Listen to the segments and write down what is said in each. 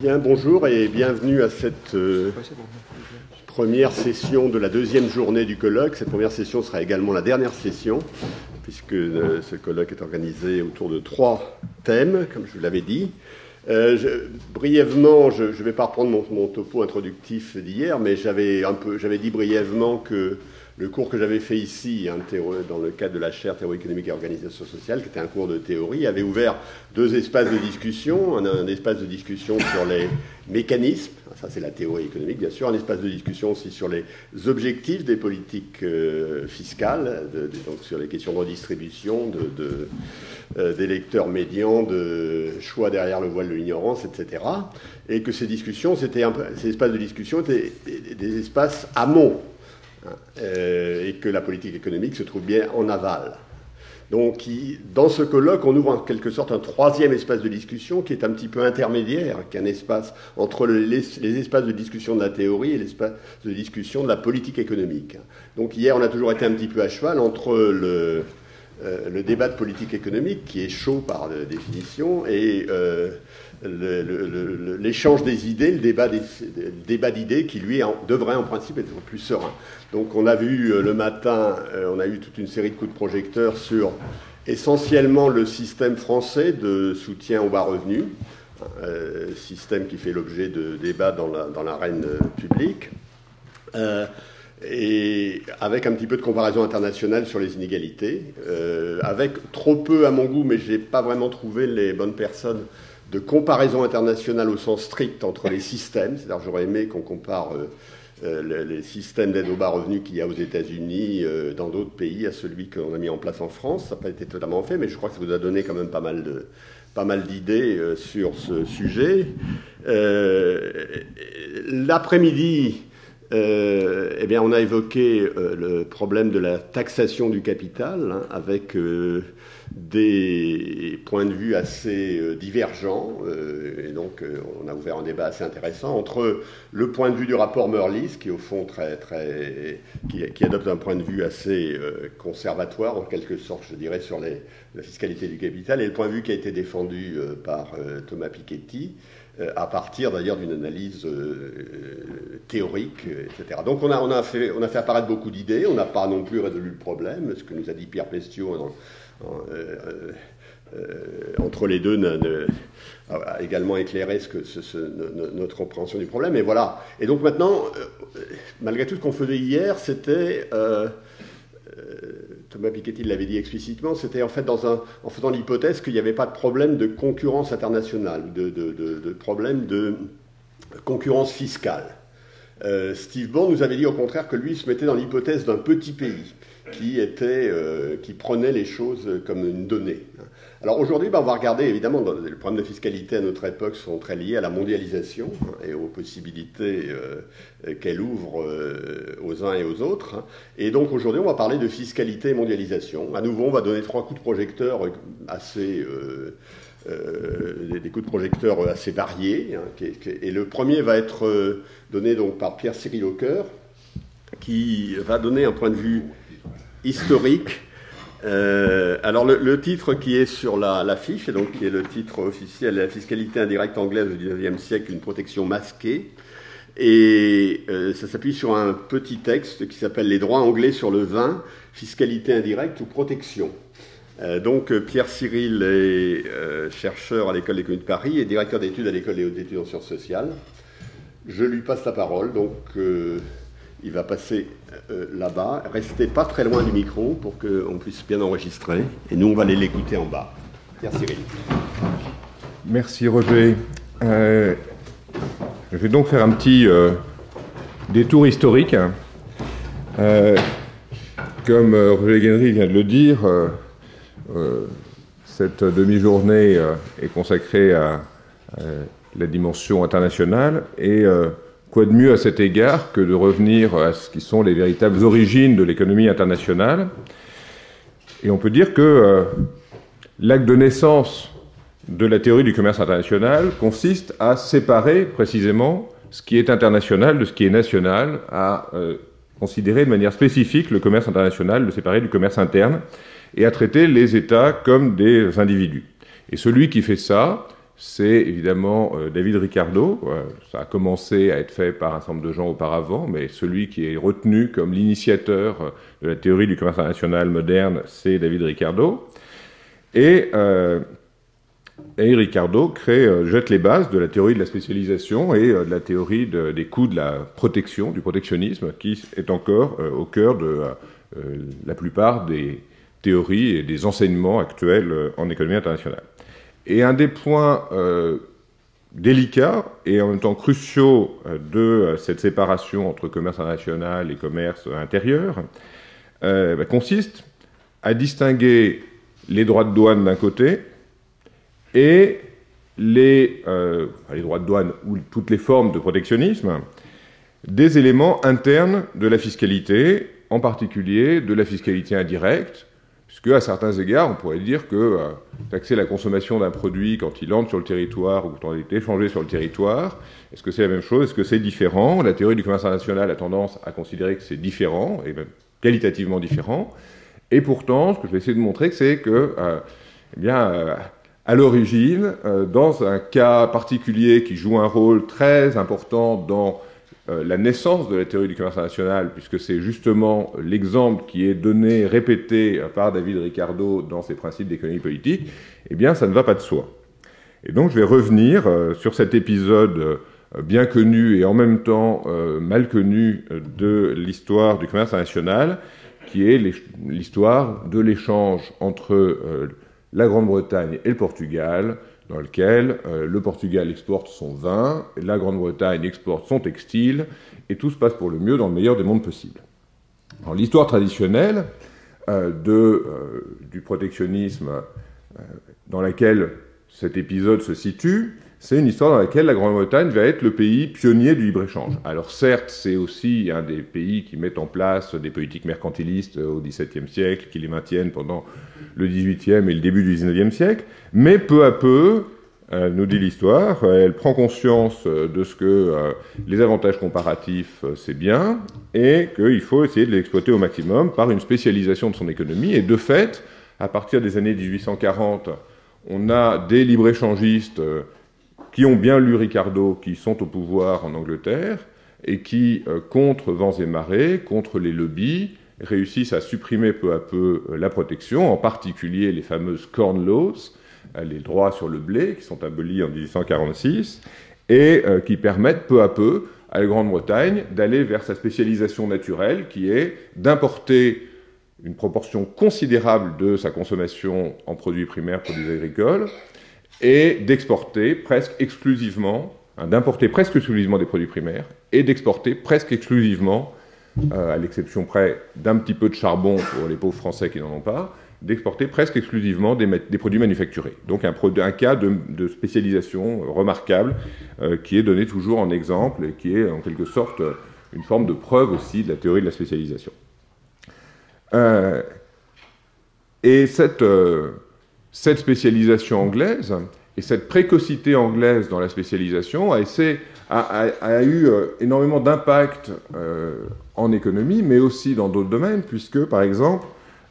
Bien, bonjour et bienvenue à cette première session de la deuxième journée du colloque. Cette première session sera également la dernière session, puisque ce colloque est organisé autour de 3 thèmes, comme je vous l'avais dit. Brièvement, je ne vais pas reprendre mon topo introductif d'hier, mais j'avais dit brièvement que le cours que j'avais fait ici, dans le cadre de la chaire Théorie économique et organisation sociale, qui était un cours de théorie, avait ouvert 2 espaces de discussion. Un espace de discussion sur les mécanismes, ça c'est la théorie économique bien sûr, un espace de discussion aussi sur les objectifs des politiques fiscales, donc sur les questions de redistribution, d'électeurs médians, de choix derrière le voile de l'ignorance, etc. Et que ces espaces de discussion étaient des espaces amont. Et que la politique économique se trouve bien en aval. Donc, dans ce colloque, on ouvre en quelque sorte un 3e espace de discussion qui est un petit peu intermédiaire, qui est un espace entre les espaces de discussion de la théorie et l'espace de discussion de la politique économique. Donc, hier, on a toujours été un petit peu à cheval entre le débat de politique économique, qui est chaud par définition, et l'échange des idées, le débat d'idées qui, lui, devrait en principe être plus serein. Donc on a vu le matin, on a eu toute une série de coups de projecteur sur essentiellement le système français de soutien aux bas revenus, système qui fait l'objet de débats dans l'arène publique, et avec un petit peu de comparaison internationale sur les inégalités, avec trop peu à mon goût, mais je n'ai pas vraiment trouvé les bonnes personnes, de comparaison internationale au sens strict entre les systèmes. C'est-à-dire j'aurais aimé qu'on compare les systèmes d'aide aux bas revenus qu'il y a aux États-Unis, dans d'autres pays, à celui qu'on a mis en place en France. Ça n'a pas été totalement fait, mais je crois que ça vous a donné quand même pas mal d'idées sur ce sujet. L'après-midi, eh bien, on a évoqué le problème de la taxation du capital, avec des points de vue assez divergents. Et donc, on a ouvert un débat assez intéressant entre le point de vue du rapport Meurlis, qui est au fond qui adopte un point de vue assez conservatoire, en quelque sorte, je dirais, sur la fiscalité du capital, et le point de vue qui a été défendu par Thomas Piketty, à partir d'ailleurs d'une analyse théorique, etc. Donc on a fait apparaître beaucoup d'idées, on n'a pas non plus résolu le problème, ce que nous a dit Pierre Pestiot entre les deux a également éclairé notre compréhension du problème, et voilà. Et donc maintenant, malgré tout ce qu'on faisait hier, c'était... Thomas Piketty l'avait dit explicitement, c'était en fait en faisant l'hypothèse qu'il n'y avait pas de problème de concurrence internationale, de problème de concurrence fiscale. Steve Bond nous avait dit au contraire que lui il se mettait dans l'hypothèse d'un petit pays qui prenait les choses comme une donnée. Alors aujourd'hui, on va regarder, évidemment, les problèmes de fiscalité à notre époque sont très liés à la mondialisation et aux possibilités qu'elle ouvre aux uns et aux autres. Et donc aujourd'hui, on va parler de fiscalité et mondialisation. À nouveau, on va donner 3 coups de projecteur assez... des coups de projecteur assez variés. Et le premier va être donné donc par Pierre-Cyril Haucoeur, qui va donner un point de vue historique. Alors le titre qui est sur l'affiche, et donc qui est le titre officiel, la fiscalité indirecte anglaise du XIXe siècle, une protection masquée, et ça s'appuie sur un petit texte qui s'appelle Les droits anglais sur le vin, fiscalité indirecte ou protection. Donc Pierre-Cyril est chercheur à l'École d'économie de Paris et directeur d'études à l'École des hautes études en sciences sociales. Je lui passe la parole, donc il va passer là-bas. Restez pas très loin du micro pour qu'on puisse bien enregistrer. Et nous, on va aller l'écouter en bas. Pierre-Cyril. Merci Roger. Je vais donc faire un petit détour historique. Comme Roger Guenry vient de le dire, cette demi-journée est consacrée à la dimension internationale, et quoi de mieux à cet égard que de revenir à ce qui sont les véritables origines de l'économie internationale. Et on peut dire que l'acte de naissance de la théorie du commerce international consiste à séparer précisément ce qui est international de ce qui est national, à considérer de manière spécifique le commerce international, le séparer du commerce interne, et à traiter les États comme des individus. Et celui qui fait ça c'est évidemment David Ricardo. Ça a commencé à être fait par un certain nombre de gens auparavant, mais celui qui est retenu comme l'initiateur de la théorie du commerce international moderne, c'est David Ricardo. Et Ricardo jette les bases de la théorie de la spécialisation et de la théorie des coûts de la protection, du protectionnisme, qui est encore au cœur de la plupart des théories et des enseignements actuels en économie internationale. Et un des points délicats et en même temps cruciaux de cette séparation entre commerce international et commerce intérieur consiste à distinguer les droits de douane d'un côté et les droits de douane ou toutes les formes de protectionnisme des éléments internes de la fiscalité, en particulier de la fiscalité indirecte, puisque à certains égards, on pourrait dire que taxer la consommation d'un produit quand il entre sur le territoire ou quand il est échangé sur le territoire, est-ce que c'est la même chose? Est-ce que c'est différent? La théorie du commerce international a tendance à considérer que c'est différent, et même qualitativement différent. Et pourtant, ce que je vais essayer de montrer, c'est que, à l'origine, dans un cas particulier qui joue un rôle très important dans la naissance de la théorie du commerce international, puisque c'est justement l'exemple qui est donné, répété par David Ricardo dans ses principes d'économie politique, eh bien, ça ne va pas de soi. Et donc, je vais revenir sur cet épisode bien connu et en même temps mal connu de l'histoire du commerce international, qui est l'histoire de l'échange entre la Grande-Bretagne et le Portugal, dans lequel le Portugal exporte son vin, la Grande-Bretagne exporte son textile, et tout se passe pour le mieux dans le meilleur des mondes possibles. Alors, l'histoire traditionnelle du protectionnisme dans laquelle cet épisode se situe, c'est une histoire dans laquelle la Grande-Bretagne va être le pays pionnier du libre-échange. Alors certes, c'est aussi un des pays qui met en place des politiques mercantilistes au XVIIe siècle, qui les maintiennent pendant le XVIIIe et le début du XIXe siècle, mais peu à peu, nous dit l'histoire, elle prend conscience de ce que les avantages comparatifs, c'est bien, et qu'il faut essayer de les exploiter au maximum par une spécialisation de son économie. Et de fait, à partir des années 1840, on a des libre-échangistes qui ont bien lu Ricardo, qui sont au pouvoir en Angleterre, et qui, contre vents et marées, contre les lobbies, réussissent à supprimer peu à peu la protection, en particulier les fameuses Corn Laws, les droits sur le blé, qui sont abolis en 1846, et qui permettent peu à peu à la Grande-Bretagne d'aller vers sa spécialisation naturelle, qui est d'importer une proportion considérable de sa consommation en produits primaires, produits agricoles, et d'exporter presque exclusivement, d'importer presque exclusivement des produits primaires, et d'exporter presque exclusivement, à l'exception près d'un petit peu de charbon pour les pauvres Français qui n'en ont pas, d'exporter presque exclusivement des produits manufacturés. Donc un cas de spécialisation remarquable qui est donné toujours en exemple et qui est en quelque sorte une forme de preuve aussi de la théorie de la spécialisation. Et cette spécialisation anglaise et cette précocité anglaise dans la spécialisation a eu énormément d'impact en économie, mais aussi dans d'autres domaines, puisque, par exemple,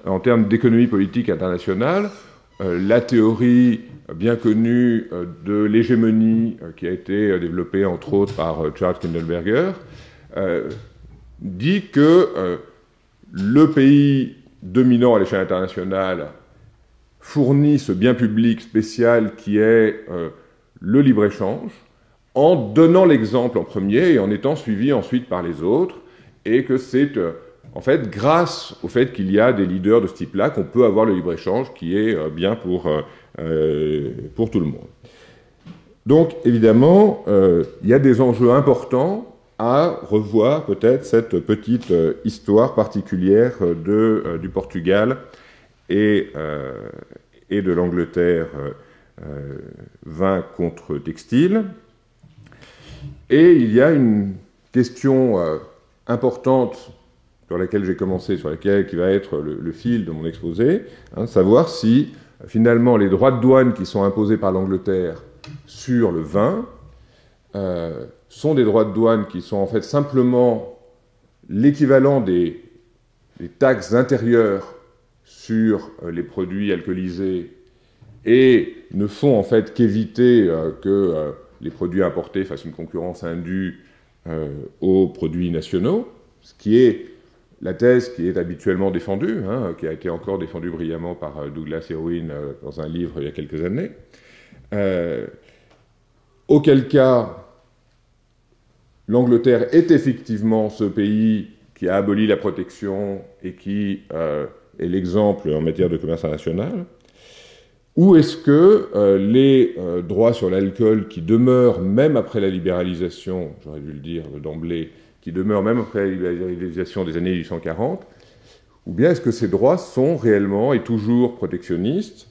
en termes d'économie politique internationale, la théorie bien connue de l'hégémonie qui a été développée, entre autres, par Charles Kindleberger, dit que le pays dominant à l'échelle internationale fournit ce bien public spécial qui est le libre-échange, en donnant l'exemple en premier et en étant suivi ensuite par les autres, et que c'est en fait grâce au fait qu'il y a des leaders de ce type-là qu'on peut avoir le libre-échange qui est bien pour tout le monde. Donc évidemment, il y a des enjeux importants à revoir peut-être cette petite histoire particulière du Portugal et de l'Angleterre, vin contre textile. Et il y a une question importante sur laquelle j'ai commencé, qui va être le fil de mon exposé, savoir si finalement les droits de douane qui sont imposés par l'Angleterre sur le vin sont des droits de douane qui sont en fait simplement l'équivalent des taxes intérieures sur les produits alcoolisés et ne font en fait qu'éviter que les produits importés fassent une concurrence indue aux produits nationaux, ce qui est la thèse qui est habituellement défendue, qui a été encore défendue brillamment par Douglas Irwin dans un livre il y a quelques années. Auquel cas, l'Angleterre est effectivement ce pays qui a aboli la protection et qui est l'exemple en matière de commerce international. Ou est-ce que les droits sur l'alcool qui demeurent même après la libéralisation, j'aurais dû le dire d'emblée, qui demeurent même après la libéralisation des années 1840, ou bien est-ce que ces droits sont réellement et toujours protectionnistes,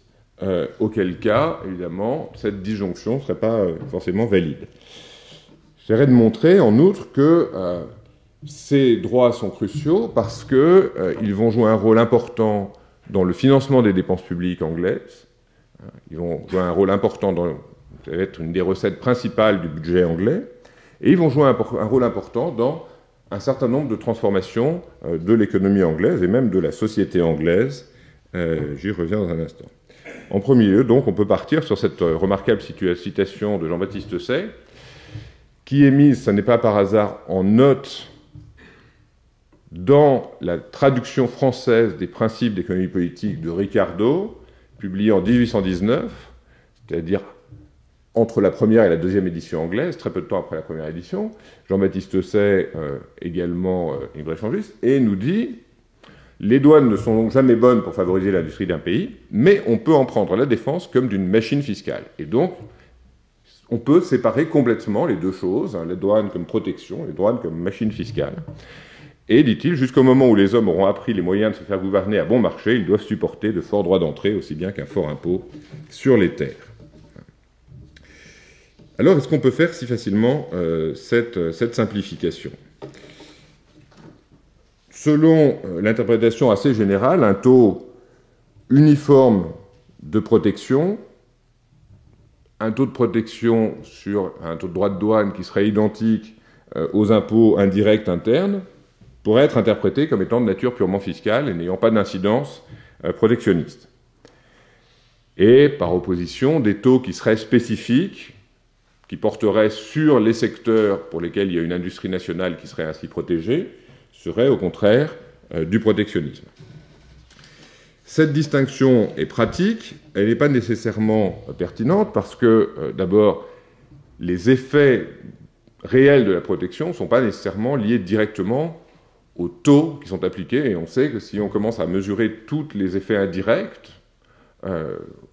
auquel cas, évidemment, cette disjonction ne serait pas forcément valide. J'essaierai de montrer, en outre, que ces droits sont cruciaux parce qu'ils vont jouer un rôle important dans le financement des dépenses publiques anglaises. Ils vont jouer un rôle important ça va être une des recettes principales du budget anglais, et ils vont jouer un rôle important dans un certain nombre de transformations de l'économie anglaise et même de la société anglaise. J'y reviens dans un instant. En premier lieu, donc, on peut partir sur cette remarquable citation de Jean-Baptiste Say, qui est mise, ça n'est pas par hasard, en note dans la traduction française des principes d'économie politique de Ricardo, publié en 1819, c'est-à-dire entre la première et la deuxième édition anglaise, très peu de temps après la première édition. Jean-Baptiste Say, également libre-échangiste, et nous dit « Les douanes ne sont donc jamais bonnes pour favoriser l'industrie d'un pays, mais on peut en prendre la défense comme d'une machine fiscale. » Et donc, on peut séparer complètement les deux choses, les douanes comme protection, les douanes comme machine fiscale. Et, dit-il, jusqu'au moment où les hommes auront appris les moyens de se faire gouverner à bon marché, ils doivent supporter de forts droits d'entrée, aussi bien qu'un fort impôt sur les terres. Alors, est-ce qu'on peut faire si facilement cette simplification ? Selon l'interprétation assez générale, un taux uniforme de protection, un taux de protection sur un taux de droit de douane qui serait identique aux impôts indirects internes, pourrait être interprété comme étant de nature purement fiscale et n'ayant pas d'incidence protectionniste. Et par opposition, des taux qui seraient spécifiques, qui porteraient sur les secteurs pour lesquels il y a une industrie nationale qui serait ainsi protégée, seraient au contraire du protectionnisme. Cette distinction est pratique, elle n'est pas nécessairement pertinente parce que, d'abord, les effets réels de la protection ne sont pas nécessairement liés directement aux taux qui sont appliqués, et on sait que si on commence à mesurer tous les effets indirects,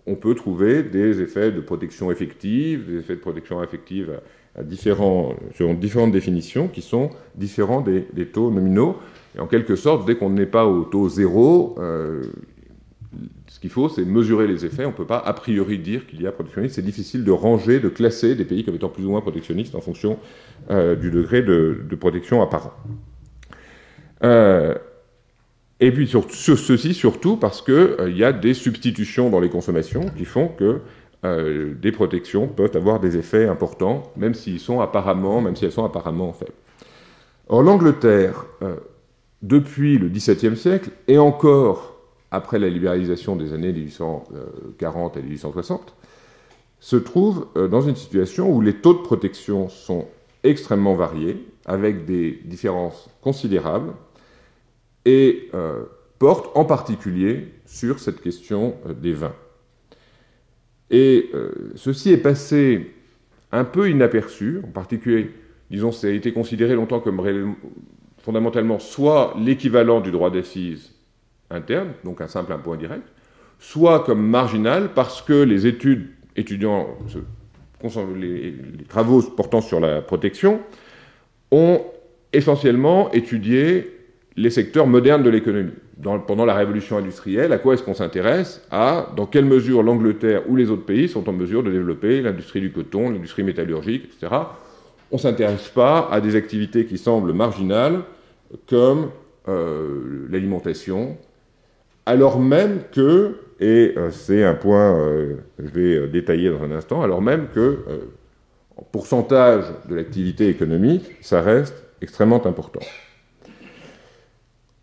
on peut trouver des effets de protection effective, des effets de protection effective selon différentes définitions qui sont différents des taux nominaux. Et en quelque sorte, dès qu'on n'est pas au taux zéro, ce qu'il faut, c'est mesurer les effets. On ne peut pas a priori dire qu'il y a protectionnisme. C'est difficile de ranger, de classer des pays comme étant plus ou moins protectionnistes en fonction du degré de protection apparent. Et puis ceci surtout parce qu'il y a des substitutions dans les consommations qui font que des protections peuvent avoir des effets importants, même si elles sont apparemment faibles. Or, l'Angleterre, depuis le XVIIe siècle, et encore après la libéralisation des années 1840 et 1860, se trouve dans une situation où les taux de protection sont extrêmement variés, avec des différences considérables, et porte en particulier sur cette question des vins. Et ceci est passé un peu inaperçu, en particulier, disons, ça a été considéré longtemps comme fondamentalement soit l'équivalent du droit d'assises interne, donc un simple impôt indirect, soit comme marginal parce que les travaux portant sur la protection ont essentiellement étudié les secteurs modernes de l'économie. Pendant la révolution industrielle, à quoi est-ce qu'on s'intéresse ? Dans quelle mesure l'Angleterre ou les autres pays sont en mesure de développer l'industrie du coton, l'industrie métallurgique, etc. On ne s'intéresse pas à des activités qui semblent marginales, comme l'alimentation, alors même que, et c'est un point que je vais détailler dans un instant, alors même que, en pourcentage de l'activité économique, ça reste extrêmement important.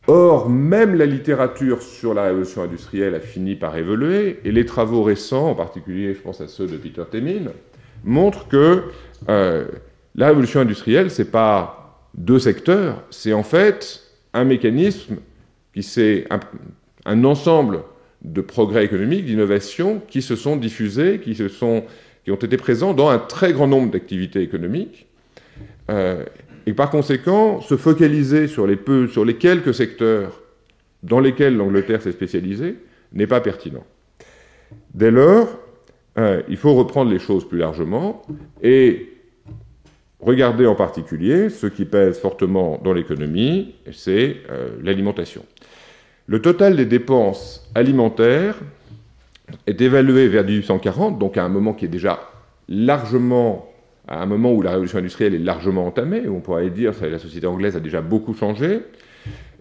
Or, même la littérature sur la révolution industrielle a fini par évoluer, et les travaux récents, en particulier, je pense à ceux de Peter Temin, montrent que la révolution industrielle, c'est pas deux secteurs, c'est en fait un mécanisme c'est un ensemble de progrès économiques, d'innovations qui se sont diffusés, qui ont été présents dans un très grand nombre d'activités économiques. Et par conséquent, se focaliser sur les quelques secteurs dans lesquels l'Angleterre s'est spécialisée n'est pas pertinent. Dès lors, il faut reprendre les choses plus largement et regarder en particulier ce qui pèse fortement dans l'économie, c'est l'alimentation. Le total des dépenses alimentaires est évalué vers 1840, donc à un moment qui est déjà largement, à un moment où la révolution industrielle est largement entamée, où on pourrait dire que la société anglaise a déjà beaucoup changé.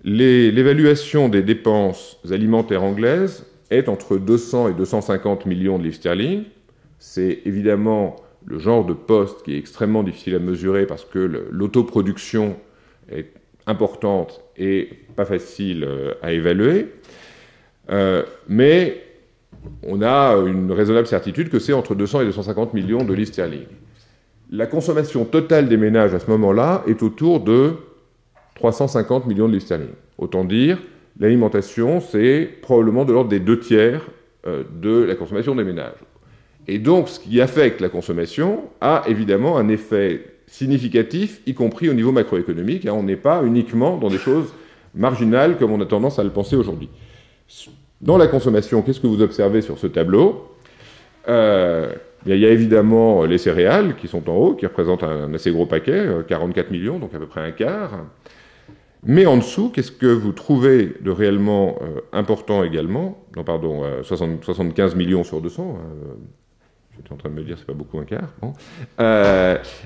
L'évaluation des dépenses alimentaires anglaises est entre 200 et 250 millions de livres sterling. C'est évidemment le genre de poste qui est extrêmement difficile à mesurer parce que l'autoproduction est importante et pas facile à évaluer. Mais on a une raisonnable certitude que c'est entre 200 et 250 millions de livres sterling. La consommation totale des ménages à ce moment-là est autour de 350 millions de livres sterling. Autant dire, l'alimentation, c'est probablement de l'ordre des 2/3 de la consommation des ménages. Et donc, ce qui affecte la consommation a évidemment un effet significatif, y compris au niveau macroéconomique. On n'est pas uniquement dans des choses marginales comme on a tendance à le penser aujourd'hui. Dans la consommation, qu'est-ce que vous observez sur ce tableau ? Il y a évidemment les céréales qui sont en haut, qui représentent un assez gros paquet, 44 millions, donc à peu près un quart. Mais en dessous, qu'est-ce que vous trouvez de réellement important également ? Non, pardon, 75 millions sur 200. J'étais en train de me dire, c'est pas beaucoup un quart. Bon.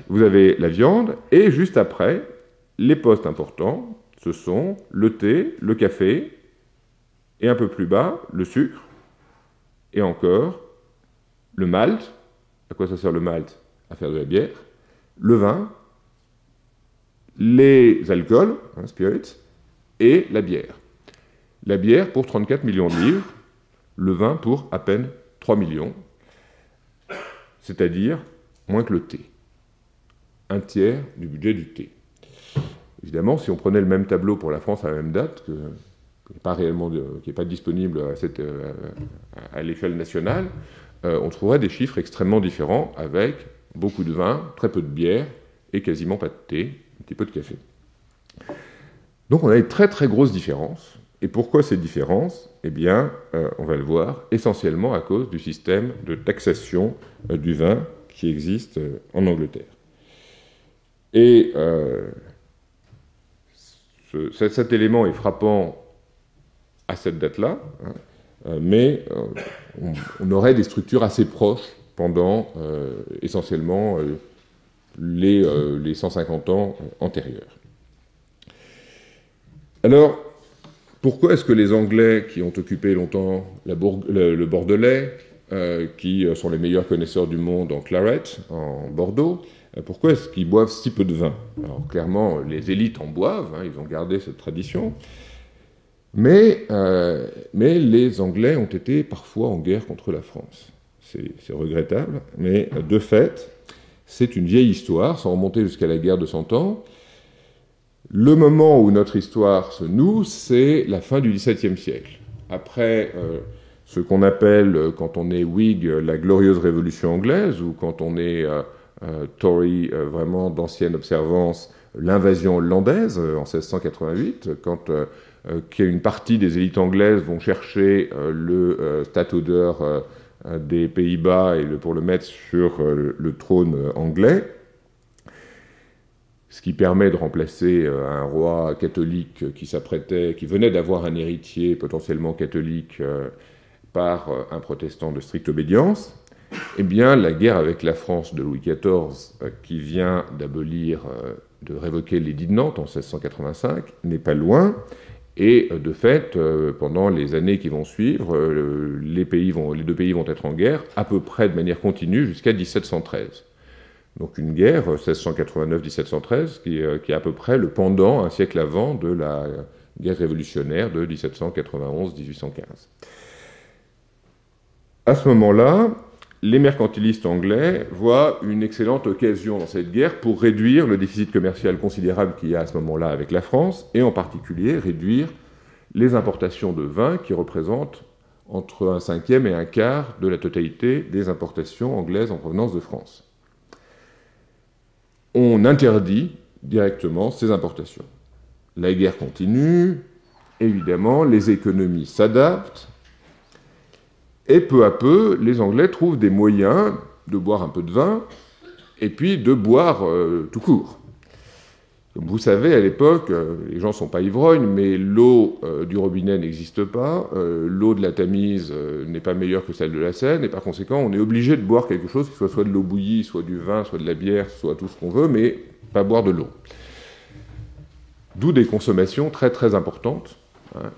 Vous avez la viande, et juste après, les postes importants, ce sont le thé, le café, et un peu plus bas, le sucre, et encore, le malt. À quoi ça sert le malt ? À faire de la bière. Le vin, les alcools, spirits, et la bière. La bière pour 34 millions de livres, le vin pour à peine 3 millions, c'est-à-dire moins que le thé. Un tiers du budget du thé. Évidemment, si on prenait le même tableau pour la France à la même date, qui n'est pas disponible à l'échelle nationale, on trouverait des chiffres extrêmement différents, avec beaucoup de vin, très peu de bière, et quasiment pas de thé, un petit peu de café. Donc on a une très très grosse différence. Et pourquoi ces différences ? Eh bien, on va le voir, essentiellement à cause du système de taxation du vin qui existe en Angleterre. Et cet élément est frappant à cette date-là, mais on aurait des structures assez proches pendant essentiellement les 150 ans antérieurs. Alors, pourquoi est-ce que les Anglais, qui ont occupé longtemps le Bordelais, qui sont les meilleurs connaisseurs du monde en claret, en Bordeaux, pourquoi est-ce qu'ils boivent si peu de vin ? Alors clairement, les élites en boivent, ils ont gardé cette tradition, mais les Anglais ont été parfois en guerre contre la France. C'est regrettable, mais de fait, c'est une vieille histoire, sans remonter jusqu'à la guerre de 100 ans. Le moment où notre histoire se noue, c'est la fin du XVIIe siècle. Après ce qu'on appelle, quand on est Whig, la glorieuse révolution anglaise, ou quand on est Tory, vraiment d'ancienne observance, l'invasion hollandaise en 1688, quand une partie des élites anglaises vont chercher le stadhouder des Pays-Bas pour le mettre sur le trône anglais, ce qui permet de remplacer un roi catholique qui venait d'avoir un héritier potentiellement catholique par un protestant de stricte obédience. Eh bien, la guerre avec la France de Louis XIV, qui vient de révoquer l'édit de Nantes en 1685, n'est pas loin. Et de fait, pendant les années qui vont suivre, les deux pays vont être en guerre à peu près de manière continue jusqu'à 1713. Donc une guerre, 1689-1713, qui est à peu près le pendant, un siècle avant, de guerre révolutionnaire de 1791-1815. À ce moment-là, les mercantilistes anglais voient une excellente occasion dans cette guerre pour réduire le déficit commercial considérable qu'il y a à ce moment-là avec la France, et en particulier réduire les importations de vin qui représentent entre un cinquième et un quart de la totalité des importations anglaises en provenance de France. On interdit directement ces importations. La guerre continue, évidemment, les économies s'adaptent, et peu à peu, les Anglais trouvent des moyens de boire un peu de vin, et puis de boire tout court. Comme vous savez, à l'époque, les gens ne sont pas ivrognes, mais l'eau du robinet n'existe pas, l'eau de la Tamise n'est pas meilleure que celle de la Seine, et par conséquent, on est obligé de boire quelque chose qui soit de l'eau bouillie, soit du vin, soit de la bière, soit tout ce qu'on veut, mais pas boire de l'eau. D'où des consommations très très importantes.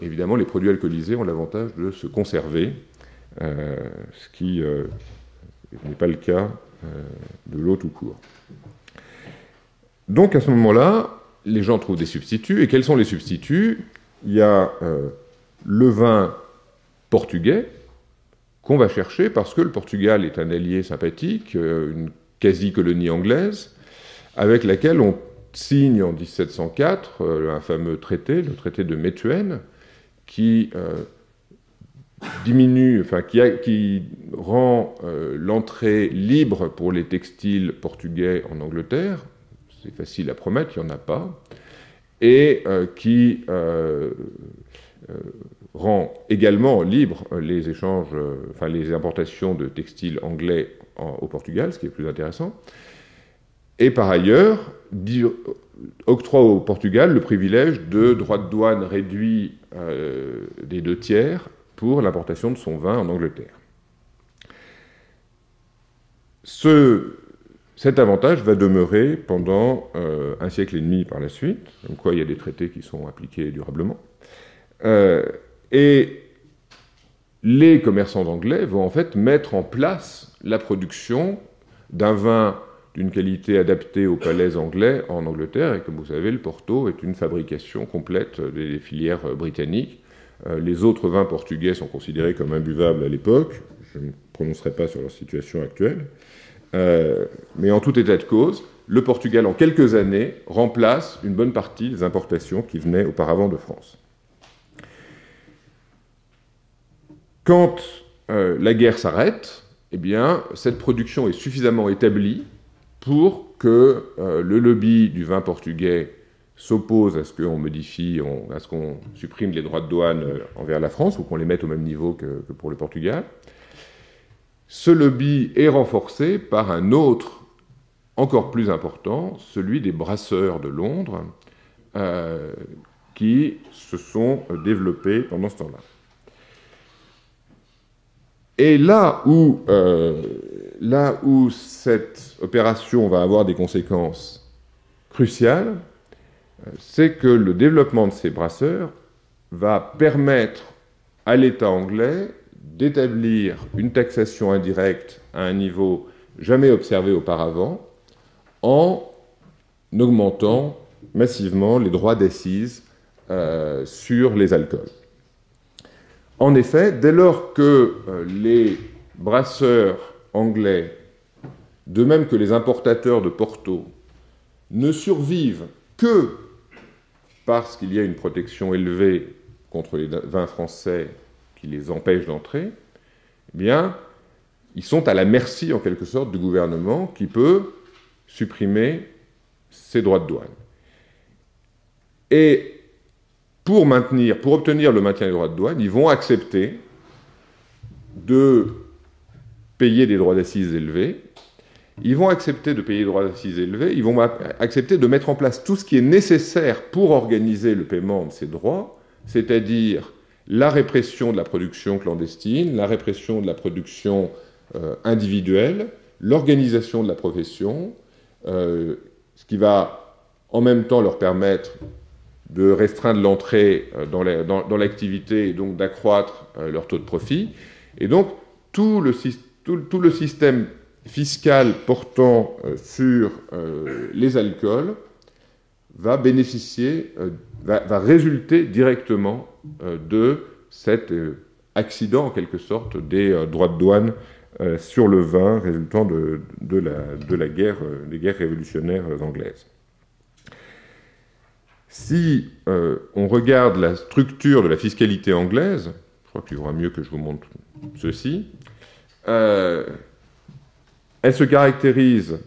Évidemment, les produits alcoolisés ont l'avantage de se conserver, ce qui n'est pas le cas de l'eau tout court. Donc à ce moment-là, les gens trouvent des substituts. Et quels sont les substituts? Il y a le vin portugais qu'on va chercher parce que le Portugal est un allié sympathique, une quasi-colonie anglaise, avec laquelle on signe en 1704 un fameux traité, le traité de Methuen, qui qui rend l'entrée libre pour les textiles portugais en Angleterre. C'est facile à promettre, il n'y en a pas. Et qui rend également libre les échanges, les importations de textiles anglais au Portugal, ce qui est plus intéressant. Et par ailleurs, octroie au Portugal le privilège de droits de douane réduits des 2/3 pour l'importation de son vin en Angleterre. Cet avantage va demeurer pendant un siècle et demi par la suite, comme quoi il y a des traités qui sont appliqués durablement. Et les commerçants anglais vont en fait mettre en place la production d'un vin d'une qualité adaptée aux palais anglais en Angleterre, et comme vous savez, le Porto est une fabrication complète des filières britanniques. Les autres vins portugais sont considérés comme imbuvables à l'époque, je ne me prononcerai pas sur leur situation actuelle, mais en tout état de cause, le Portugal, en quelques années, remplace une bonne partie des importations qui venaient auparavant de France. Quand la guerre s'arrête, eh bien, cette production est suffisamment établie pour que le lobby du vin portugais s'oppose à ce qu'on modifie, à ce qu'on supprime les droits de douane envers la France, ou qu'on les mette au même niveau que pour le Portugal. Ce lobby est renforcé par un autre, encore plus important, celui des brasseurs de Londres, qui se sont développés pendant ce temps-là. Et là où cette opération va avoir des conséquences cruciales, c'est que le développement de ces brasseurs va permettre à l'État anglais d'établir une taxation indirecte à un niveau jamais observé auparavant, en augmentant massivement les droits d'assises sur les alcools. En effet, dès lors que les brasseurs anglais, de même que les importateurs de Porto, ne survivent que parce qu'il y a une protection élevée contre les vins français qui les empêche d'entrer, eh bien, ils sont à la merci, en quelque sorte, du gouvernement qui peut supprimer ces droits de douane. Et pour obtenir le maintien des droits de douane, ils vont accepter de payer des droits d'assises élevés. Ils vont accepter de payer des droits d'assises élevés. Ils vont accepter de mettre en place tout ce qui est nécessaire pour organiser le paiement de ces droits, c'est-à-dire la répression de la production clandestine, la répression de la production individuelle, l'organisation de la profession, ce qui va en même temps leur permettre de restreindre l'entrée dans l'activité et donc d'accroître leur taux de profit. Et donc, tout le système fiscal portant sur les alcools va bénéficier, va résulter directement de cet accident, en quelque sorte, des droits de douane sur le vin résultant des guerres révolutionnaires anglaises. Si on regarde la structure de la fiscalité anglaise, je crois qu'il vaudra mieux que je vous montre ceci, elle se caractérise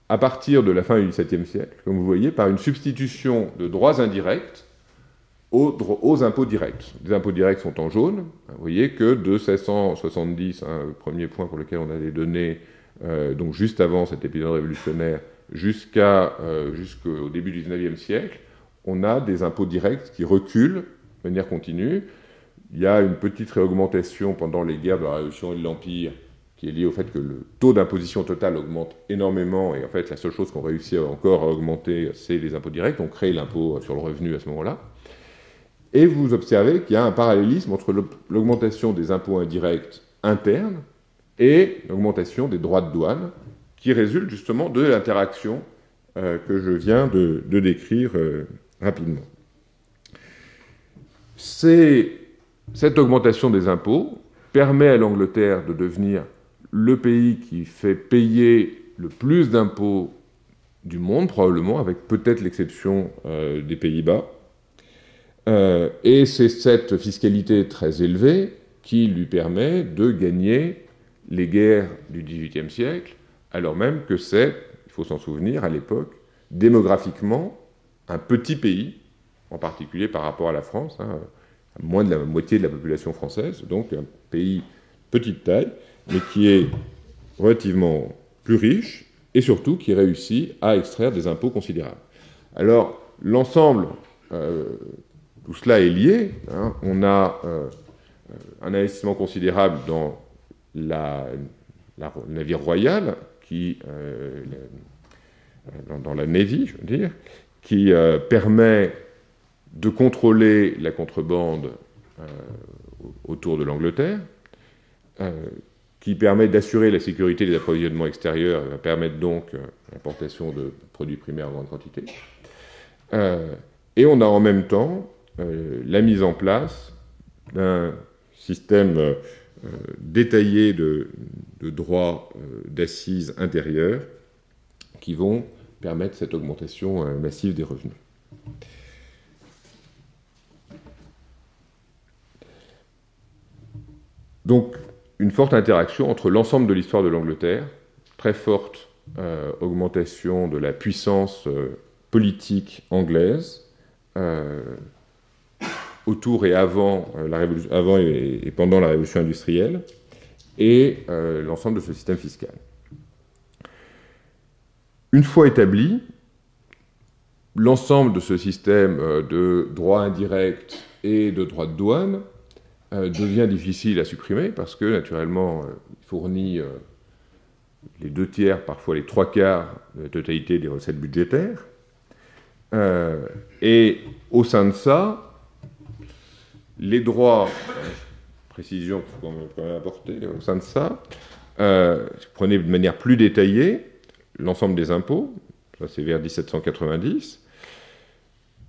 à partir de la fin du XVIIe siècle, comme vous voyez, par une substitution de droits indirects aux impôts directs. Les impôts directs sont en jaune. Vous voyez que de 1670, le premier point pour lequel on a les données, donc juste avant cet épisode révolutionnaire, jusqu'au début du XIXe siècle, on a des impôts directs qui reculent de manière continue. Il y a une petite réaugmentation pendant les guerres de la Révolution et de l'Empire, qui est liée au fait que le taux d'imposition totale augmente énormément, et en fait la seule chose qu'on réussit encore à augmenter, c'est les impôts directs. On crée l'impôt sur le revenu à ce moment-là. Et vous observez qu'il y a un parallélisme entre l'augmentation des impôts indirects internes et l'augmentation des droits de douane, qui résulte justement de l'interaction que je viens de décrire rapidement. Cette augmentation des impôts permet à l'Angleterre de devenir le pays qui fait payer le plus d'impôts du monde, probablement, avec peut-être l'exception des Pays-Bas. Et c'est cette fiscalité très élevée qui lui permet de gagner les guerres du XVIIIe siècle, alors même que c'est, il faut s'en souvenir, à l'époque, démographiquement, un petit pays, en particulier par rapport à la France, moins de la moitié de la population française, donc un pays petite taille, mais qui est relativement plus riche, et surtout qui réussit à extraire des impôts considérables. Alors, l'ensemble, tout cela est lié. On a un investissement considérable dans le navire royal, dans la Navy, je veux dire, qui permet de contrôler la contrebande autour de l'Angleterre, qui permet d'assurer la sécurité des approvisionnements extérieurs, et va permettre donc l'importation de produits primaires en grande quantité. Et on a en même temps la mise en place d'un système détaillé de droits d'assises intérieures qui vont permettre cette augmentation massive des revenus. Donc, une forte interaction entre l'ensemble de l'histoire de l'Angleterre, très forte augmentation de la puissance politique anglaise, autour et avant et pendant la Révolution industrielle, et l'ensemble de ce système fiscal. Une fois établi, l'ensemble de ce système de droits indirects et de droits de douane devient difficile à supprimer parce que, naturellement, il fournit les 2/3, parfois les 3/4 de la totalité des recettes budgétaires. Et au sein de ça, les droits, précision qu'il faut quand même apporter, au sein de ça, prenez de manière plus détaillée l'ensemble des impôts, ça c'est vers 1790,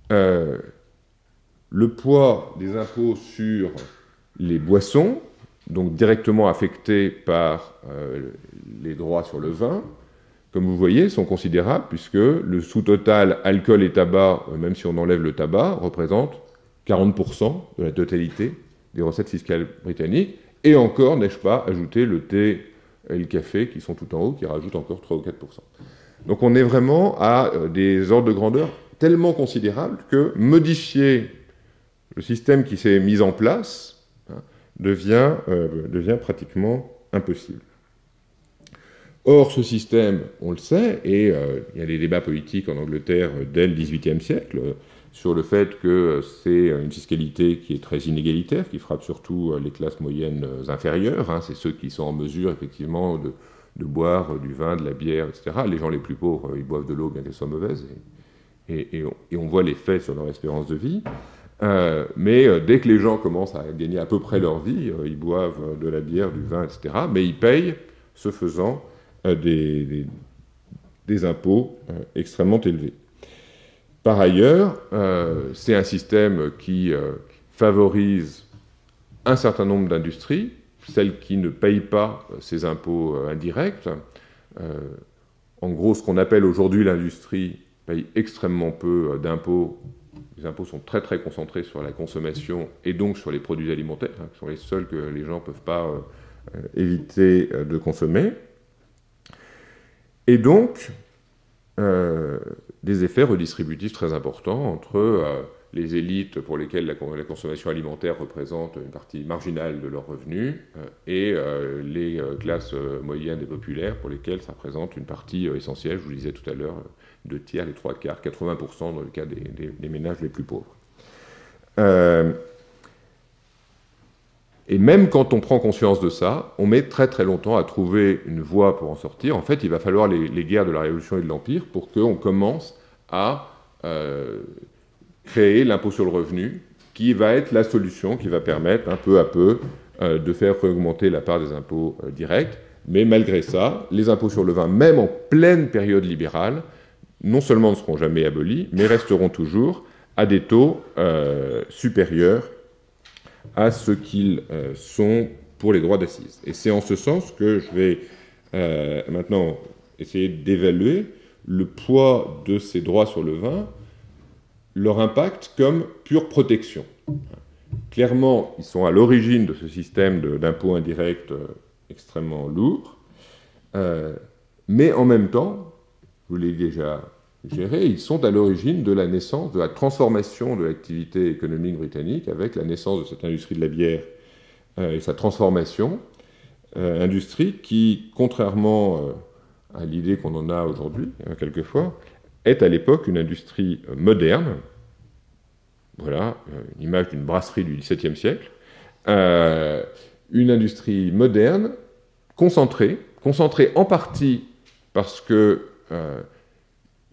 le poids des impôts sur les boissons, donc directement affectés par les droits sur le vin, comme vous voyez, sont considérables, puisque le sous-total alcool et tabac, même si on enlève le tabac, représente 40% de la totalité des recettes fiscales britanniques, et encore, n'ai-je pas ajouté le thé et le café, qui sont tout en haut, qui rajoutent encore 3 ou 4%. Donc on est vraiment à des ordres de grandeur tellement considérables que modifier le système qui s'est mis en place devient pratiquement impossible. Or, ce système, on le sait, et il y a des débats politiques en Angleterre dès le XVIIIe siècle sur le fait que c'est une fiscalité qui est très inégalitaire, qui frappe surtout les classes moyennes inférieures. C'est ceux qui sont en mesure, effectivement, de boire du vin, de la bière, etc. Les gens les plus pauvres, ils boivent de l'eau, bien qu'elle soit mauvaise, et on voit l'effet sur leur espérance de vie. Mais dès que les gens commencent à gagner à peu près leur vie, ils boivent de la bière, du vin, etc. Mais ils payent, ce faisant, des impôts extrêmement élevés. Par ailleurs, c'est un système qui favorise un certain nombre d'industries, celles qui ne payent pas ces impôts indirects. En gros, ce qu'on appelle aujourd'hui l'industrie paye extrêmement peu d'impôts. Les impôts sont très très concentrés sur la consommation et donc sur les produits alimentaires, qui sont les seuls que les gens ne peuvent pas éviter de consommer. Et donc, des effets redistributifs très importants entre les élites pour lesquelles la consommation alimentaire représente une partie marginale de leurs revenus et les classes moyennes et populaires pour lesquelles ça représente une partie essentielle, je vous le disais tout à l'heure, 2 tiers, les 3 quarts, 80% dans le cas des ménages les plus pauvres. Et même quand on prend conscience de ça, on met très très longtemps à trouver une voie pour en sortir. En fait, il va falloir les guerres de la Révolution et de l'Empire pour qu'on commence à créer l'impôt sur le revenu, qui va être la solution qui va permettre, peu à peu, de faire augmenter la part des impôts directs. Mais malgré ça, les impôts sur le vin, même en pleine période libérale, non seulement ne seront jamais abolis, mais resteront toujours à des taux supérieurs à ce qu'ils sont pour les droits d'assises. Et c'est en ce sens que je vais maintenant essayer d'évaluer le poids de ces droits sur le vin, leur impact comme pure protection. Clairement, ils sont à l'origine de ce système d'impôt indirect extrêmement lourd, mais en même temps, je vous l'ai déjà géré, ils sont à l'origine de la naissance, de la transformation de l'activité économique britannique avec la naissance de cette industrie de la bière et sa transformation, industrie qui, contrairement à l'idée qu'on en a aujourd'hui, quelquefois, est à l'époque une industrie moderne. Voilà, une image d'une brasserie du XVIIe siècle. Une industrie moderne, concentrée en partie parce que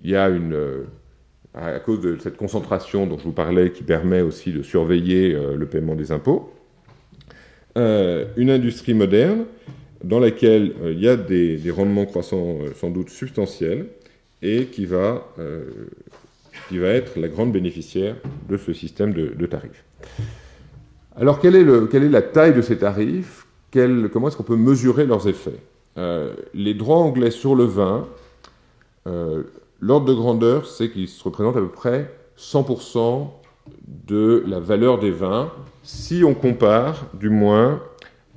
il y a à cause de cette concentration dont je vous parlais, qui permet aussi de surveiller le paiement des impôts, une industrie moderne dans laquelle il y a des rendements croissants sans doute substantiels et qui va être la grande bénéficiaire de ce système de tarifs. Alors, quelle est la taille de ces tarifs ? Comment est-ce qu'on peut mesurer leurs effets ? Les droits anglais sur le vin, l'ordre de grandeur, c'est qu'ils représentent à peu près 100% de la valeur des vins, si on compare, du moins,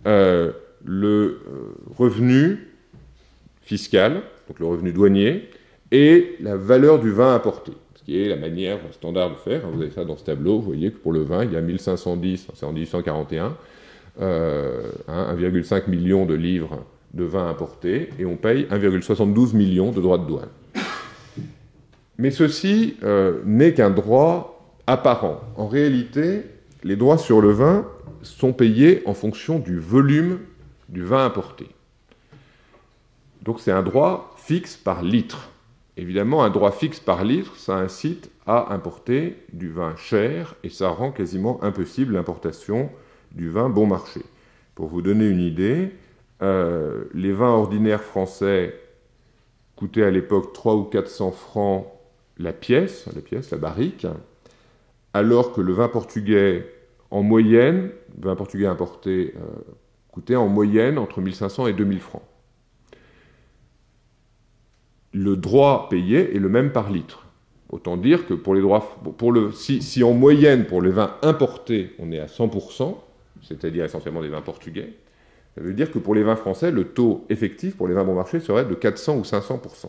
le revenu fiscal, donc le revenu douanier, et la valeur du vin importé, ce qui est la manière standard de faire. Vous avez ça dans ce tableau, vous voyez que pour le vin, il y a 1510, c'est en 1841, 1,5 million de livres de vin importé, et on paye 1,72 million de droits de douane. Mais ceci n'est qu'un droit apparent. En réalité, les droits sur le vin sont payés en fonction du volume du vin importé. Donc c'est un droit fixe par litre. Évidemment, un droit fixe par litre, ça incite à importer du vin cher et ça rend quasiment impossible l'importation du vin bon marché. Pour vous donner une idée, les vins ordinaires français coûtaient à l'époque 300 ou 400 francs la pièce, la barrique, alors que le vin portugais, en moyenne, le vin portugais importé coûtait en moyenne entre 1500 et 2000 francs. Le droit payé est le même par litre. Autant dire que pour les droits, si en moyenne pour les vins importés on est à 100%, c'est-à-dire essentiellement des vins portugais, ça veut dire que pour les vins français, le taux effectif pour les vins bon marché serait de 400 ou 500%.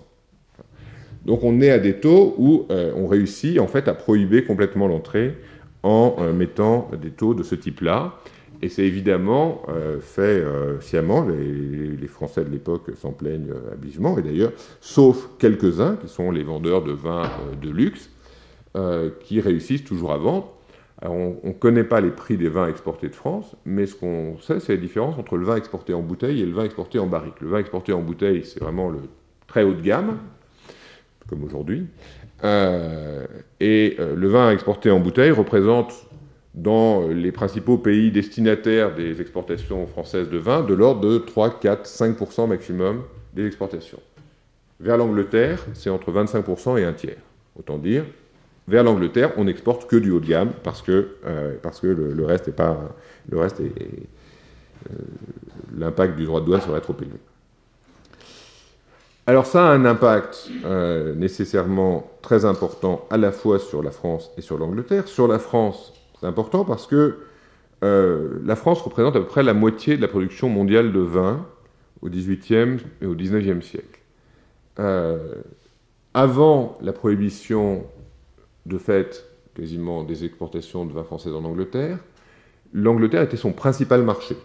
Donc on est à des taux où on réussit en fait à prohiber complètement l'entrée en mettant des taux de ce type-là. Et c'est évidemment fait sciemment, les Français de l'époque s'en plaignent abusivement, et d'ailleurs, sauf quelques-uns, qui sont les vendeurs de vins de luxe, qui réussissent toujours à vendre. Alors, on ne connaît pas les prix des vins exportés de France, mais ce qu'on sait, c'est la différence entre le vin exporté en bouteille et le vin exporté en barrique. Le vin exporté en bouteille, c'est vraiment le très haut de gamme, comme aujourd'hui, et le vin exporté en bouteille représente dans les principaux pays destinataires des exportations françaises de vin, de l'ordre de 3, 4, 5% maximum des exportations. Vers l'Angleterre, c'est entre 25% et un tiers. Autant dire vers l'Angleterre, on n'exporte que du haut de gamme parce que le reste l'impact du droit de douane serait trop élevé. Alors ça a un impact nécessairement très important à la fois sur la France et sur l'Angleterre. Sur la France, c'est important parce que la France représente à peu près la moitié de la production mondiale de vin au XVIIIe et au XIXe siècle. Avant la prohibition de fait quasiment des exportations de vin français en Angleterre, l'Angleterre était son principal marché.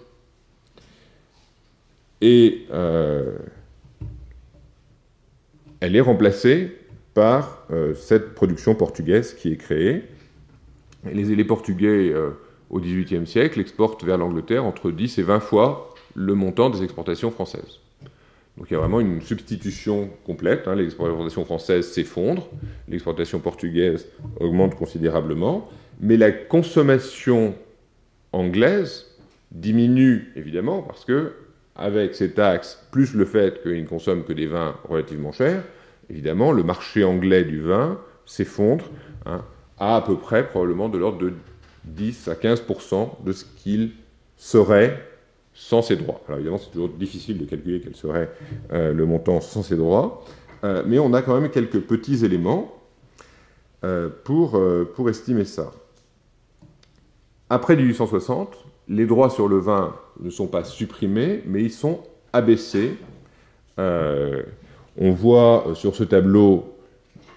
Et elle est remplacée par cette production portugaise qui est créée. Et les Portugais, au XVIIIe siècle, exportent vers l'Angleterre entre 10 et 20 fois le montant des exportations françaises. Donc il y a vraiment une substitution complète. Les exportations françaises s'effondrent, l'exportation portugaise augmente considérablement, mais la consommation anglaise diminue évidemment parce que, avec ces taxes, plus le fait qu'ils ne consomment que des vins relativement chers, évidemment, le marché anglais du vin s'effondre à peu près, probablement, de l'ordre de 10 à 15% de ce qu'il serait sans ces droits. Alors évidemment, c'est toujours difficile de calculer quel serait le montant sans ces droits, mais on a quand même quelques petits éléments pour estimer ça. Après 1860, les droits sur le vin ne sont pas supprimés, mais ils sont abaissés. On voit sur ce tableau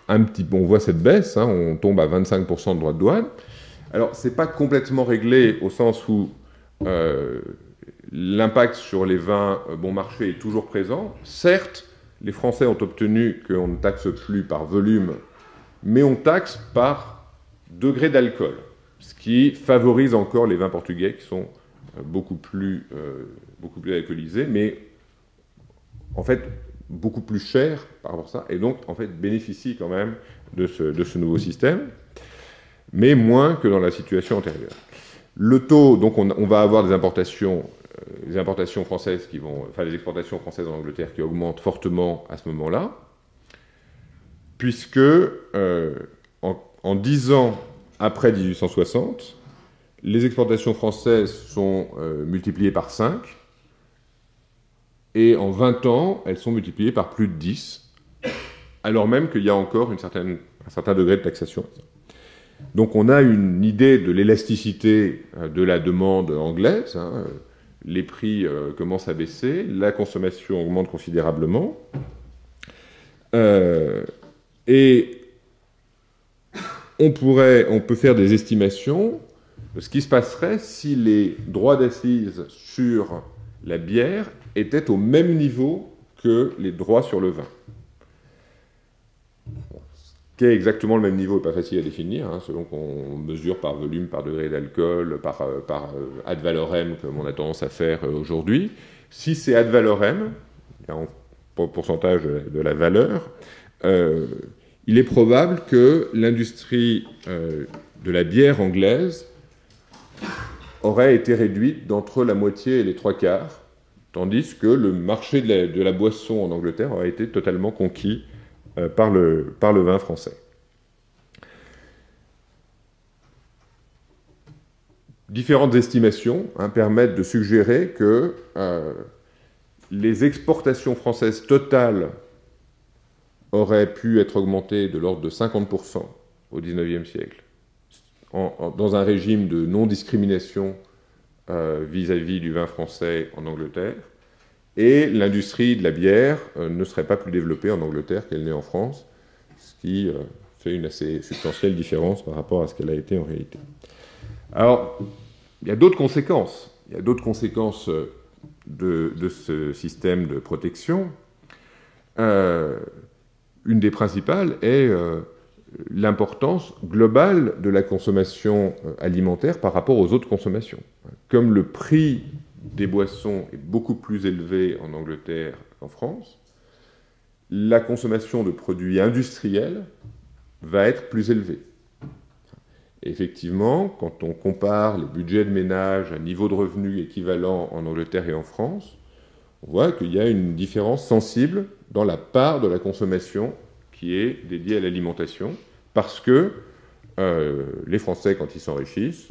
on voit cette baisse, on tombe à 25% de droits de douane. Alors, c'est pas complètement réglé au sens où l'impact sur les vins bon marché est toujours présent. Certes, les Français ont obtenu qu'on ne taxe plus par volume, mais on taxe par degré d'alcool, ce qui favorise encore les vins portugais qui sont beaucoup plus alcoolisés, mais en fait beaucoup plus chers par rapport à ça, et donc en fait bénéficient quand même de ce nouveau système, mais moins que dans la situation antérieure. Le taux, donc on va avoir des importations françaises les exportations françaises en Angleterre qui augmentent fortement à ce moment-là, puisque en 10 ans après 1860, les exportations françaises sont multipliées par 5, et en 20 ans, elles sont multipliées par plus de 10, alors même qu'il y a encore un certain degré de taxation. Donc on a une idée de l'élasticité de la demande anglaise. Les prix commencent à baisser, la consommation augmente considérablement, et on peut faire des estimations de ce qui se passerait si les droits d'assises sur la bière étaient au même niveau que les droits sur le vin. Qu'est exactement le même niveau n'est pas facile à définir, selon qu'on mesure par volume, par degré d'alcool, par ad valorem, comme on a tendance à faire aujourd'hui. Si c'est ad valorem, en pourcentage de la valeur, il est probable que l'industrie de la bière anglaise aurait été réduite d'entre la moitié et les 3/4, tandis que le marché de la boisson en Angleterre aurait été totalement conquis par le vin français. Différentes estimations permettent de suggérer que les exportations françaises totales auraient pu être augmentées de l'ordre de 50% au XIXe siècle, dans un régime de non-discrimination vis-à-vis du vin français en Angleterre, et l'industrie de la bière ne serait pas plus développée en Angleterre qu'elle n'est en France, ce qui fait une assez substantielle différence par rapport à ce qu'elle a été en réalité. Alors, il y a d'autres conséquences. Il y a d'autres conséquences de ce système de protection. Une des principales est l'importance globale de la consommation alimentaire par rapport aux autres consommations. Comme le prix des boissons est beaucoup plus élevé en Angleterre qu'en France, la consommation de produits industriels va être plus élevée. Et effectivement, quand on compare les budgets de ménage à niveau de revenu équivalent en Angleterre et en France, on voit qu'il y a une différence sensible dans la part de la consommation qui est dédiée à l'alimentation, parce que les Français, quand ils s'enrichissent,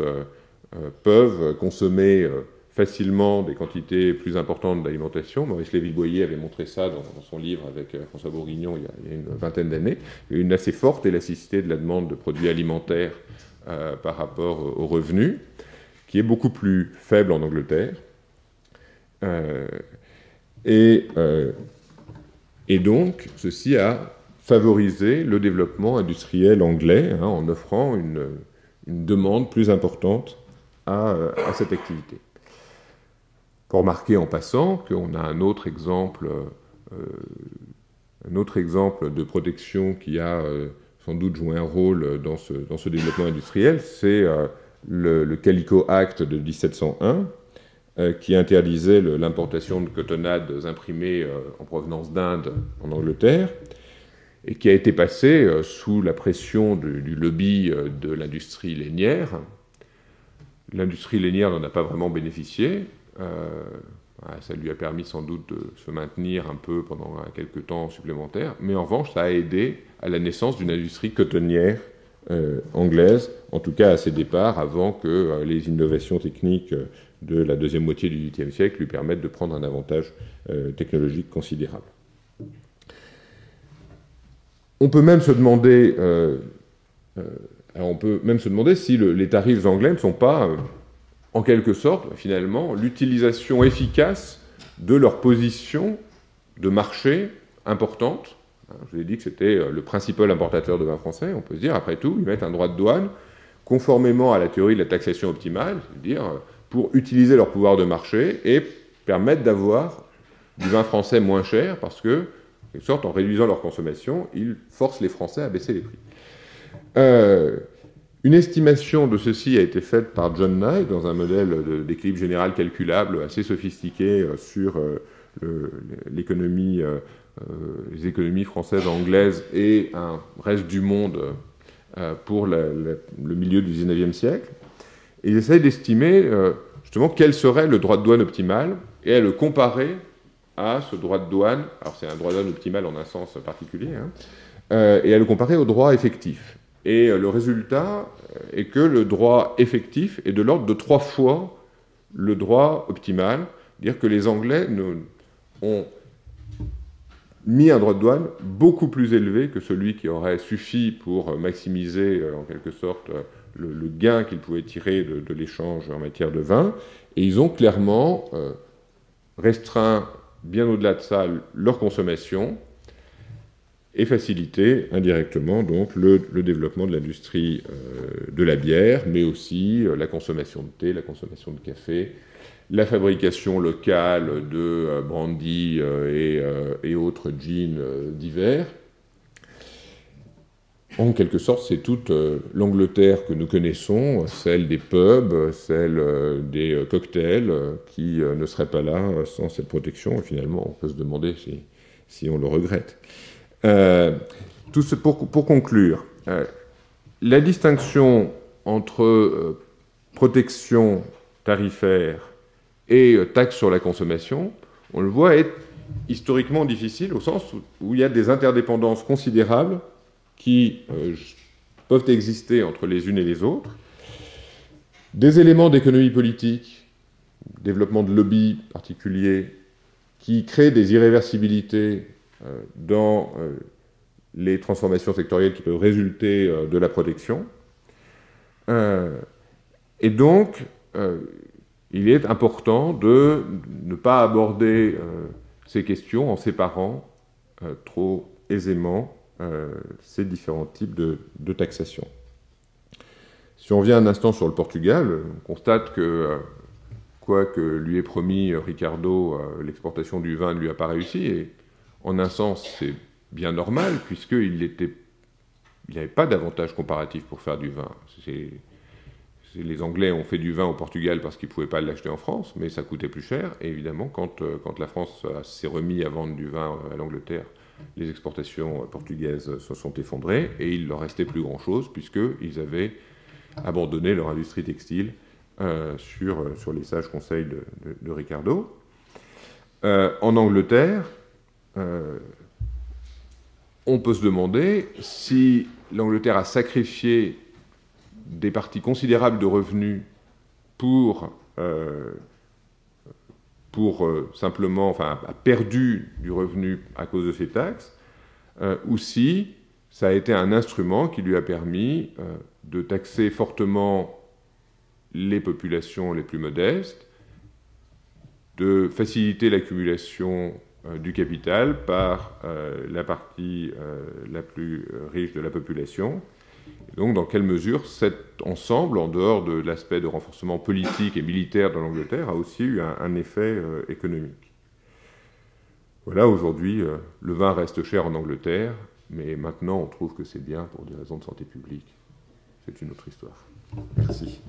peuvent consommer facilement des quantités plus importantes d'alimentation. Maurice Lévy-Boyer avait montré ça dans son livre avec François Bourguignon il y a une vingtaine d'années. Il y a une assez forte élasticité de la demande de produits alimentaires par rapport aux revenus, qui est beaucoup plus faible en Angleterre. Et donc, ceci a favorisé le développement industriel anglais, en offrant une demande plus importante à cette activité. Pour remarquer en passant qu'on a un autre exemple de protection qui a sans doute joué un rôle dans ce développement industriel, c'est le Calico Act de 1701, qui interdisait l'importation de cotonnades imprimées en provenance d'Inde en Angleterre, et qui a été passé sous la pression du lobby de l'industrie lainière. L'industrie lainière n'en a pas vraiment bénéficié. Ça lui a permis sans doute de se maintenir un peu pendant quelques temps supplémentaires, mais en revanche, ça a aidé à la naissance d'une industrie cotonnière anglaise, en tout cas à ses départs, avant que les innovations techniques de la deuxième moitié du XVIIIe siècle lui permettent de prendre un avantage technologique considérable. On peut même se demander, si les tarifs anglais ne sont pas en quelque sorte, finalement, l'utilisation efficace de leur position de marché importante. Je vous ai dit que c'était le principal importateur de vin français. On peut se dire, après tout, ils mettent un droit de douane conformément à la théorie de la taxation optimale, c'est-à-dire pour utiliser leur pouvoir de marché et permettre d'avoir du vin français moins cher, parce que, en quelque sorte, en réduisant leur consommation, ils forcent les Français à baisser les prix. Une estimation de ceci a été faite par John Nye dans un modèle d'équilibre général calculable assez sophistiqué sur les économies françaises, anglaises et un reste du monde pour le milieu du XIXe siècle. Et il essaye d'estimer justement quel serait le droit de douane optimal et à le comparer à ce droit de douane. Alors c'est un droit de douane optimal en un sens particulier, et à le comparer au droit effectif. Et le résultat est que le droit effectif est de l'ordre de 3 fois le droit optimal, c'est-à-dire que les Anglais ont mis un droit de douane beaucoup plus élevé que celui qui aurait suffi pour maximiser, en quelque sorte, le gain qu'ils pouvaient tirer de l'échange en matière de vin. Et ils ont clairement restreint, bien au-delà de ça, leur consommation, et faciliter indirectement donc le développement de l'industrie de la bière, mais aussi la consommation de thé, la consommation de café, la fabrication locale de brandy et autres gins divers. En quelque sorte, c'est toute l'Angleterre que nous connaissons, celle des pubs, celle des cocktails, qui ne serait pas là sans cette protection. Et finalement, on peut se demander si on le regrette. Pour conclure, la distinction entre protection tarifaire et taxe sur la consommation, on le voit, est historiquement difficile au sens où il y a des interdépendances considérables qui peuvent exister entre les unes et les autres, des éléments d'économie politique, développement de lobbies particuliers, qui créent des irréversibilités dans les transformations sectorielles qui peuvent résulter de la protection. Et donc, il est important de ne pas aborder ces questions en séparant trop aisément ces différents types de taxation. Si on revient un instant sur le Portugal, on constate que, quoi que lui ait promis Ricardo, l'exportation du vin ne lui a pas réussi, et en un sens, c'est bien normal, puisqu'il n'avait pas d'avantage comparatif pour faire du vin. Les Anglais ont fait du vin au Portugal parce qu'ils ne pouvaient pas l'acheter en France, mais ça coûtait plus cher. Et évidemment, quand la France s'est remis à vendre du vin à l'Angleterre, les exportations portugaises se sont effondrées, et il ne leur restait plus grand-chose, puisqu'ils avaient abandonné leur industrie textile sur les sages conseils de Ricardo. En Angleterre, on peut se demander si l'Angleterre a sacrifié des parties considérables de revenus pour simplement, enfin, a perdu du revenu à cause de ces taxes, ou si ça a été un instrument qui lui a permis de taxer fortement les populations les plus modestes, de faciliter l'accumulation du capital par la partie la plus riche de la population. Et donc, dans quelle mesure cet ensemble, en dehors de l'aspect de renforcement politique et militaire de l'Angleterre, a aussi eu un effet économique. Voilà, aujourd'hui, le vin reste cher en Angleterre, mais maintenant, on trouve que c'est bien pour des raisons de santé publique. C'est une autre histoire. Merci.